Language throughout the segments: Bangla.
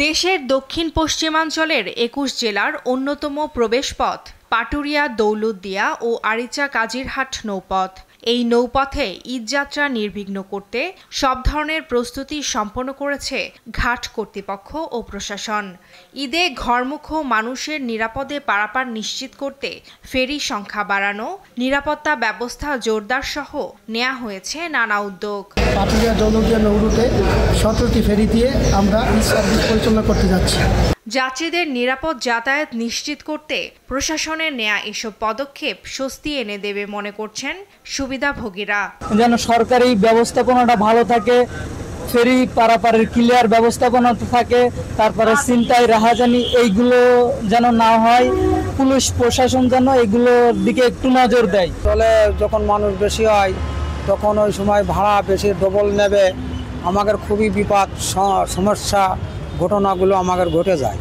দেশের দক্ষিণ পশ্চিমাঞ্চলের ২১ জেলার অন্যতম প্রবেশপথ পাটুরিয়া দৌলতদিয়া ও আরিচা কাজিরহাট নৌপথ। এই নৌপথে ঈদযাত্রা নির্বিঘ্ন করতে সব ধরনের প্রস্তুতি সম্পন্ন করেছে ঘাট কর্তৃপক্ষ ও প্রশাসন। ঈদে ঘরমুখ মানুষের নিরাপদে পারাপার নিশ্চিত করতে ফেরি সংখ্যা বাড়ানো, নিরাপত্তা ব্যবস্থা জোরদার সহ নেওয়া হয়েছে নানা উদ্যোগ। পাটুরিয়া দৌলতদিয়া নৌ রুটে ১৭টি ফেরি দিয়ে আমরা ঈদ সার্ভিস পরিচালনা করতে যাচ্ছি। যাত্রীদের নিরাপদ যাতায়াত নিশ্চিত করতে প্রশাসনের নেয়া এসব পদক্ষেপ স্বস্তি এনে দেবে মনে করছেন সুবিধাভোগীরা। যেন সরকারি ব্যবস্থাপনাটা ভালো থাকে, ফেরি পারাপারের ক্লিয়ার ব্যবস্থাপনা থাকে, তারপরে ছিনতাই রাহাজানি এইগুলো যেন না হয়, পুলিশ প্রশাসন যেন এগুলোর দিকে একটু নজর দেয়। চলে যখন মানুষ বেশি হয় তখন ওই সময় ভাড়া বেশি ডবল নেবে, আমাদের খুবই বিপদ সমস্যা ঘটনাগুলো আমাদের ঘটে যায়।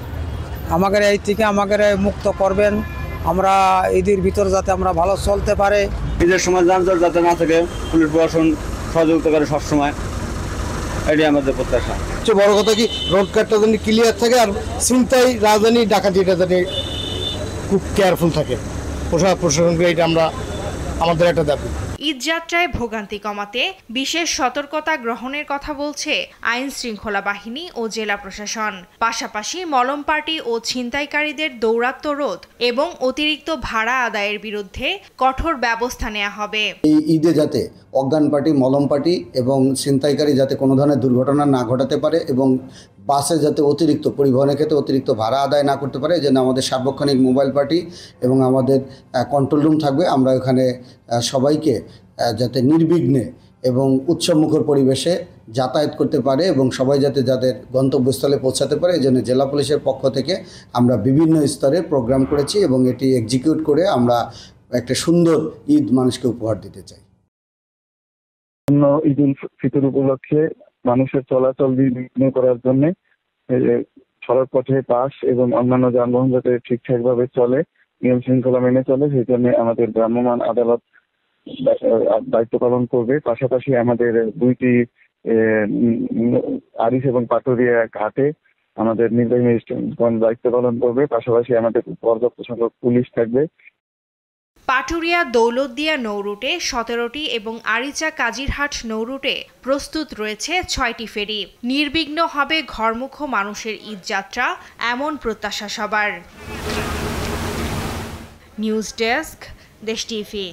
আমাদের এই থেকে আমাদের মুক্ত করবেন, আমরা ঈদের ভিতর যাতে আমরা ভালো চলতে পারে। ঈদের সময় যানজট যাতে না থাকে পুলিশ প্রশাসন সহযোগিতা করে সবসময়, এটাই আমাদের প্রত্যাশা। সবচেয়ে বড় কথা কি রোডঘাটটা যেন ক্লিয়ার থাকে আর ছিনতাই রাজধানী ডাকাতিটা যাতে খুব কেয়ারফুল থাকে। প্রশাসনকে এটা আমরা আমাদের একটা দাবি। ঈদযাত্রায় ভোগান্তি কমাতে বিশেষ সতর্কতা গ্রহণের কথা বলছে আইন শৃঙ্খলা বাহিনী ও জেলা প্রশাসন। পাশাপাশি মলম পার্টি ও ছিনতাইকারীদের দৌরাত্ম্য রোধ এবং অতিরিক্ত ভাড়া আদায়ের বিরুদ্ধে কঠোর ব্যবস্থা নেওয়া হবে। এই ঈদে যাতে অজ্ঞান পার্টি, মলম পার্টি এবং ছিনতাইকারী যাতে কোনো ধরনের দুর্ঘটনা না ঘটাতে পারে এবং বাসে যাতে অতিরিক্ত পরিবহনের ক্ষেত্রে অতিরিক্ত ভাড়া আদায় না করতে পারে, এই জন্য আমাদের সার্বক্ষণিক মোবাইল পার্টি এবং আমাদের কন্ট্রোল রুম থাকবে। আমরা ওখানে সবাইকে যাতে নির্বিঘ্নে এবং উৎসবমুখর পরিবেশে যাতায়াত করতে পারে এবং সবাই যাতে যাদের গন্তব্যস্থলে পৌঁছাতে পারে, এই জন্য জেলা পুলিশের পক্ষ থেকে আমরা বিভিন্ন স্তরে প্রোগ্রাম করেছি এবং এটি এক্সিকিউট করে আমরা একটা সুন্দর ঈদ মানুষকে উপহার দিতে চাই। ঈদ উল ফিতর উপলক্ষে মানুষের চলাচল বিঘ্ন করার জন্য সড়ক পথে বাস এবং অন্যান্য যানবাহন যাতে ঠিকঠাকভাবে চলে, নিয়ম শৃঙ্খলা মেনে চলে, সেই জন্য আমাদের ভ্রাম্যমাণ আদালত দায়িত্ব পালন করবে। পাশাপাশি আমাদের দুইটি আরিচ এবং পাটুরিয়া ঘাটে আমাদের নির্বাহী ম্যাজিস্ট্রেটগণ দায়িত্ব পালন করবে। পাশাপাশি আমাদের পর্যাপ্ত সংখ্যক পুলিশ থাকবে। পাটুরিয়া দৌলতদিয়া নৌরুটে ১৭টি এবং আরিচা কাজিরহাট নৌরুটে প্রস্তুত রয়েছে 6টি ফেরি। নির্বিঘ্ন হবে ঘরমুখ মানুষের ঈদযাত্রা, এমন প্রত্যাশা সবার। নিউজ ডেস্ক, দেশ টিভি।